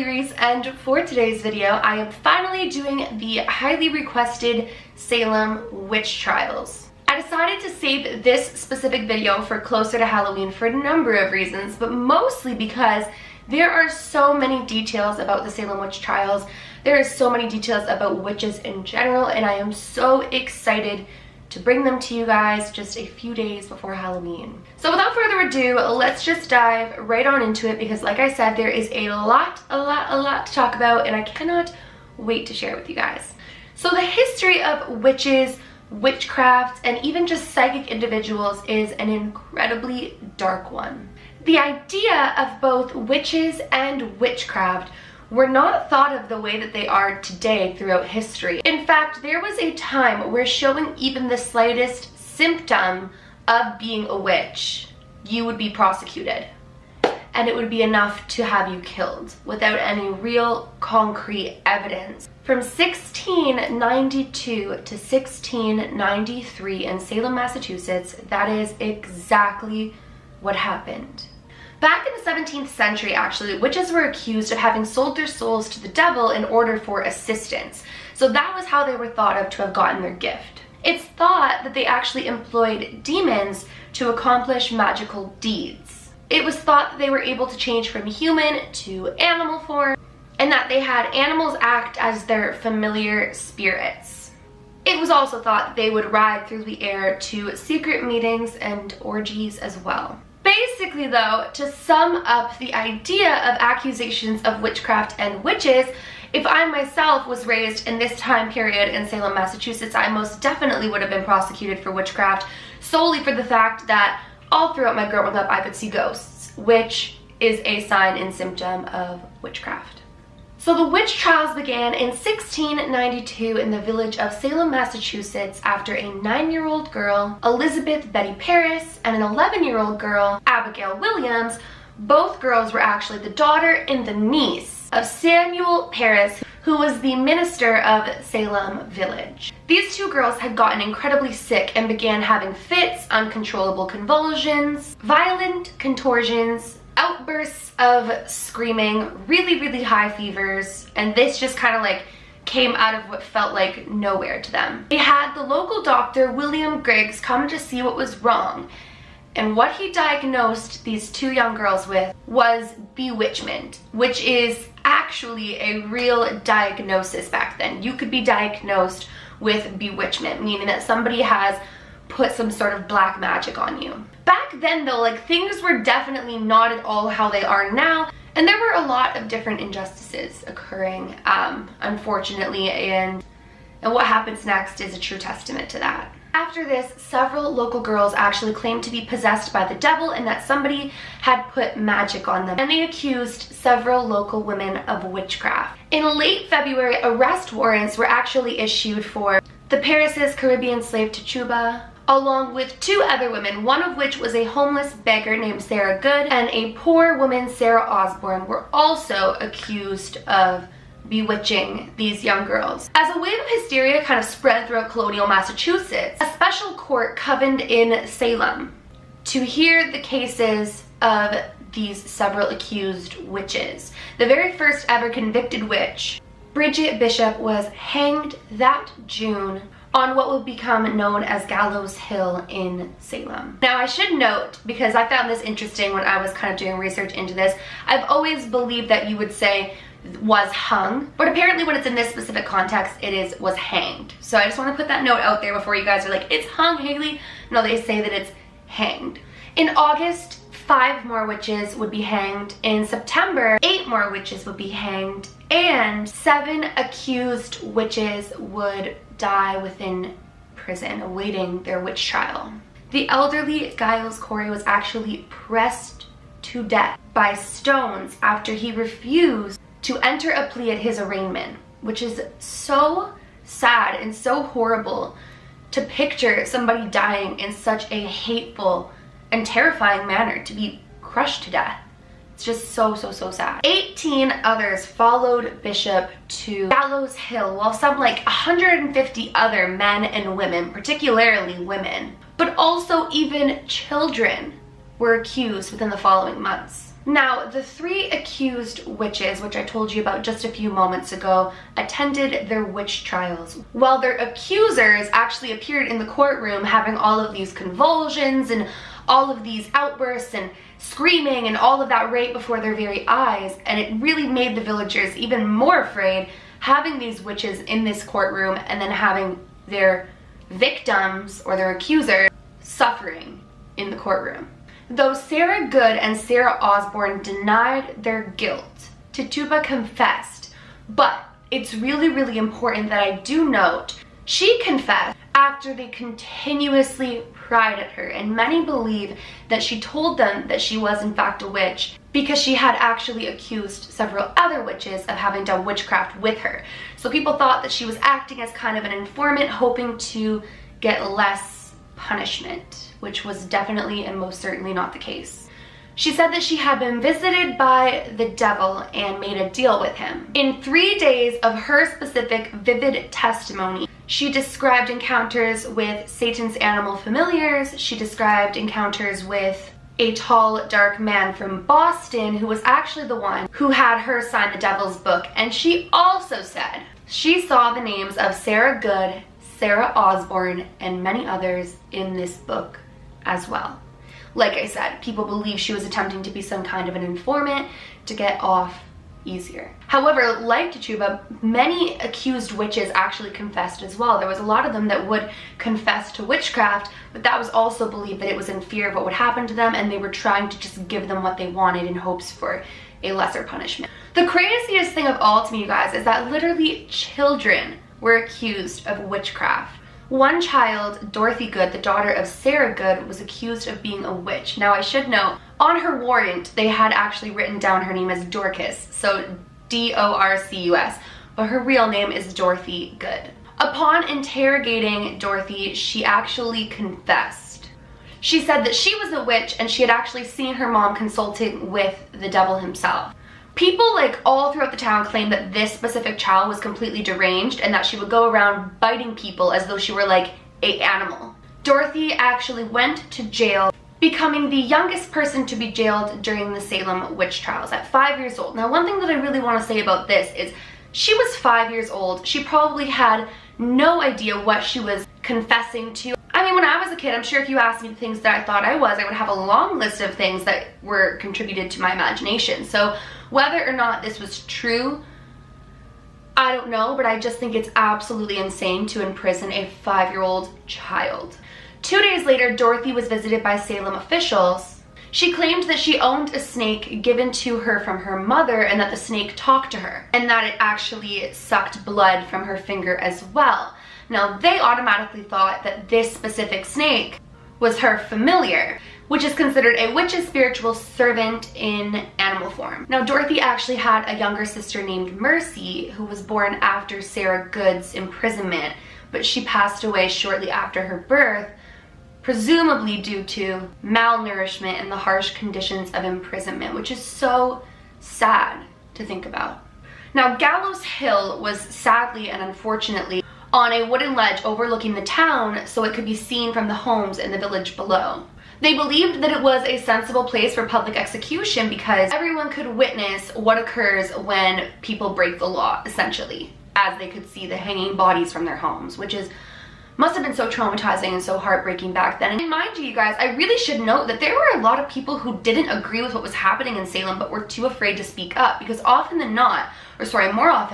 Girly Reese, and for today's video I am finally doing the highly requested Salem witch trials. I decided to save this specific video for closer to Halloween for a number of reasons, but mostly because there are so many details about the Salem witch trials. There are so many details about witches in general, and I am so excited to bring them to you guys just a few days before Halloween. So without further ado, let's just dive right on into it, because like I said, there is a lot to talk about, and I cannot wait to share it with you guys. So the history of witches, witchcraft, and even just psychic individuals is an incredibly dark one. The idea of both witches and witchcraft were not thought of the way that they are today throughout history. In fact, there was a time where showing even the slightest symptom of being a witch, you would be prosecuted. And it would be enough to have you killed without any real concrete evidence. From 1692 to 1693 in Salem, Massachusetts, that is exactly what happened. Back in the 17th century, actually, witches were accused of having sold their souls to the devil in order for assistance. So that was how they were thought of to have gotten their gift. It's thought that they actually employed demons to accomplish magical deeds. It was thought that they were able to change from human to animal form, and that they had animals act as their familiar spirits. It was also thought that they would ride through the air to secret meetings and orgies as well. Basically though, to sum up the idea of accusations of witchcraft and witches, if I myself was raised in this time period in Salem, Massachusetts, I most definitely would have been prosecuted for witchcraft solely for the fact that all throughout my growing up I could see ghosts, which is a sign and symptom of witchcraft. So the witch trials began in 1692 in the village of Salem, Massachusetts, after a 9-year-old girl, Elizabeth Betty Paris, and an 11-year-old girl, Abigail Williams. Both girls were actually the daughter and the niece of Samuel Paris, who was the minister of Salem Village. These two girls had gotten incredibly sick and began having fits, uncontrollable convulsions, violent contortions, outbursts of screaming, really high fevers, and this just kind of like came out of what felt like nowhere to them. They had the local doctor, William Griggs, come to see what was wrong, and what he diagnosed these two young girls with was bewitchment, which is actually a real diagnosis back then. You could be diagnosed with bewitchment, meaning that somebody has put some sort of black magic on you. Back then though, like, things were definitely not at all how they are now, and there were a lot of different injustices occurring, unfortunately, and what happens next is a true testament to that. After this, several local girls actually claimed to be possessed by the devil and that somebody had put magic on them, and they accused several local women of witchcraft. In late February, arrest warrants were actually issued for the Paris' Caribbean slave Tituba, along with two other women, one of which was a homeless beggar named Sarah Good, and a poor woman, Sarah Osborne, were also accused of bewitching these young girls. As a wave of hysteria kind of spread throughout colonial Massachusetts, a special court convened in Salem to hear the cases of these several accused witches. The very first ever convicted witch, Bridget Bishop, was hanged that June on what would become known as Gallows Hill in Salem. Now I should note, because I found this interesting when I was kind of doing research into this, I've always believed that you would say was hung, but apparently when it's in this specific context, it was hanged. So I just want to put that note out there before you guys are like, it's hung, Haley. No, they say that it's hanged. In August, 5 more witches would be hanged. In September, 8 more witches would be hanged, and 7 accused witches would die within prison awaiting their witch trial. The elderly Giles Corey was actually pressed to death by stones after he refused to enter a plea at his arraignment, which is so sad and so horrible to picture somebody dying in such a hateful and terrifying manner, to be crushed to death. It's just so sad. 18 others followed Bishop to Gallows Hill, while some like 150 other men and women, particularly women, but also even children, were accused within the following months. Now, the 3 accused witches, which I told you about just a few moments ago, attended their witch trials, while their accusers actually appeared in the courtroom having all of these convulsions and all of these outbursts and screaming and all of that right before their very eyes, and it really made the villagers even more afraid having these witches in this courtroom and then having their victims or their accusers suffering in the courtroom. Though Sarah Good and Sarah Osborne denied their guilt, Tituba confessed, but it's really, really important that I do note she confessed after they continuously pried at her, and many believe that she told them that she was in fact a witch because she had actually accused several other witches of having done witchcraft with her. So people thought that she was acting as kind of an informant, hoping to get less punishment, which was definitely and most certainly not the case. She said that she had been visited by the devil and made a deal with him. In 3 days of her specific vivid testimony, she described encounters with Satan's animal familiars. She described encounters with a tall, dark man from Boston who was actually the one who had her sign the devil's book. And she also said she saw the names of Sarah Good, Sarah Osborne, and many others in this book as well. Like I said, people believe she was attempting to be some kind of an informant to get off easier. However, like Tituba, many accused witches actually confessed as well. There was a lot of them that would confess to witchcraft, but that was also believed that it was in fear of what would happen to them, and they were trying to just give them what they wanted in hopes for a lesser punishment. The craziest thing of all to me, you guys, is that literally children were accused of witchcraft. One child, Dorothy Good, the daughter of Sarah Good, was accused of being a witch. Now, I should note, on her warrant, they had actually written down her name as Dorcas, so D-O-R-C-U-S, but her real name is Dorothy Good. Upon interrogating Dorothy, she actually confessed. She said that she was a witch and she had actually seen her mom consulting with the devil himself. People like all throughout the town claimed that this specific child was completely deranged and that she would go around biting people as though she were like an animal. Dorothy actually went to jail, becoming the youngest person to be jailed during the Salem witch trials at 5 years old. Now, one thing that I really want to say about this is she was 5 years old. She probably had no idea what she was confessing to. I mean, when I was a kid, I'm sure if you asked me the things that I thought I was, I would have a long list of things that were contributed to my imagination. So whether or not this was true, I don't know, but I just think it's absolutely insane to imprison a 5-year-old child. 2 days later, Dorothy was visited by Salem officials. She claimed that she owned a snake given to her from her mother and that the snake talked to her, and that it actually sucked blood from her finger as well. Now, they automatically thought that this specific snake was her familiar, which is considered a witch's spiritual servant in animal form. Now, Dorothy actually had a younger sister named Mercy, who was born after Sarah Good's imprisonment, but she passed away shortly after her birth, presumably due to malnourishment and the harsh conditions of imprisonment, which is so sad to think about. Now, Gallows Hill was sadly and unfortunately on a wooden ledge overlooking the town so it could be seen from the homes in the village below. They believed that it was a sensible place for public execution because everyone could witness what occurs when people break the law, essentially, as they could see the hanging bodies from their homes, which must have been so traumatizing and so heartbreaking back then. And mind you, guys, I really should note that there were a lot of people who didn't agree with what was happening in Salem but were too afraid to speak up because more often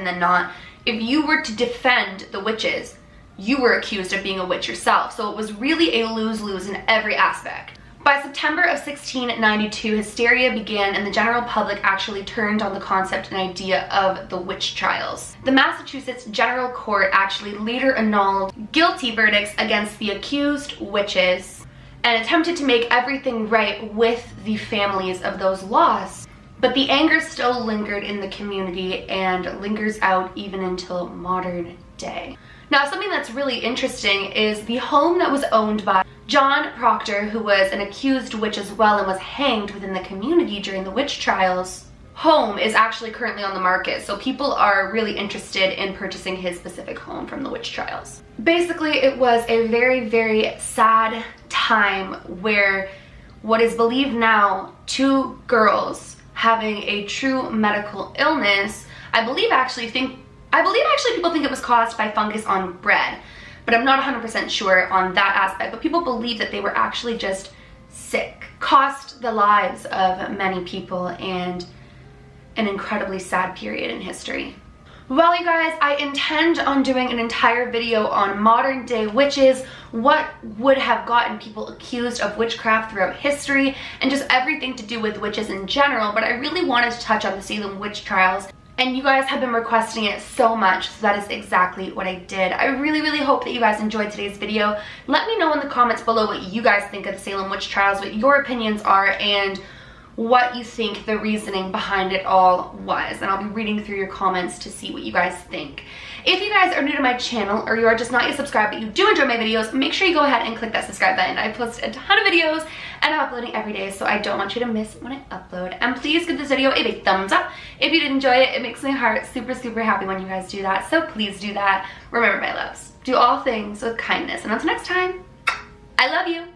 than not, if you were to defend the witches, you were accused of being a witch yourself. So it was really a lose-lose in every aspect. By September of 1692, hysteria began and the general public actually turned on the concept and idea of the witch trials. The Massachusetts General Court actually later annulled guilty verdicts against the accused witches and attempted to make everything right with the families of those lost. But the anger still lingered in the community and lingers out even until modern day. Now, something that's really interesting is the home that was owned by John Proctor, who was an accused witch as well and was hanged within the community during the witch trials. Home is actually currently on the market, so people are really interested in purchasing his specific home from the witch trials. Basically, it was a very, very sad time where what is believed now 2 girls having a true medical illness. I believe actually people think it was caused by fungus on bread, but I'm not 100% sure on that aspect. But people believe that they were actually just sick. Cost the lives of many people and an incredibly sad period in history. Well, you guys, I intend on doing an entire video on modern day witches, what would have gotten people accused of witchcraft throughout history, and just everything to do with witches in general, but I really wanted to touch on the Salem witch trials, and you guys have been requesting it so much, so that is exactly what I did. I really hope that you guys enjoyed today's video. Let me know in the comments below what you guys think of the Salem witch trials, what your opinions are, and what you think the reasoning behind it all was, and I'll be reading through your comments to see what you guys think. If you guys are new to my channel or you are just not yet subscribed but you do enjoy my videos, make sure you go ahead and click that subscribe button. I post a ton of videos and I'm uploading every day, so I don't want you to miss when I upload. And please give this video a big thumbs up if you did enjoy it. It makes my heart super happy when you guys do that, so please do that. Remember, my loves, do all things with kindness, and until next time, I love you.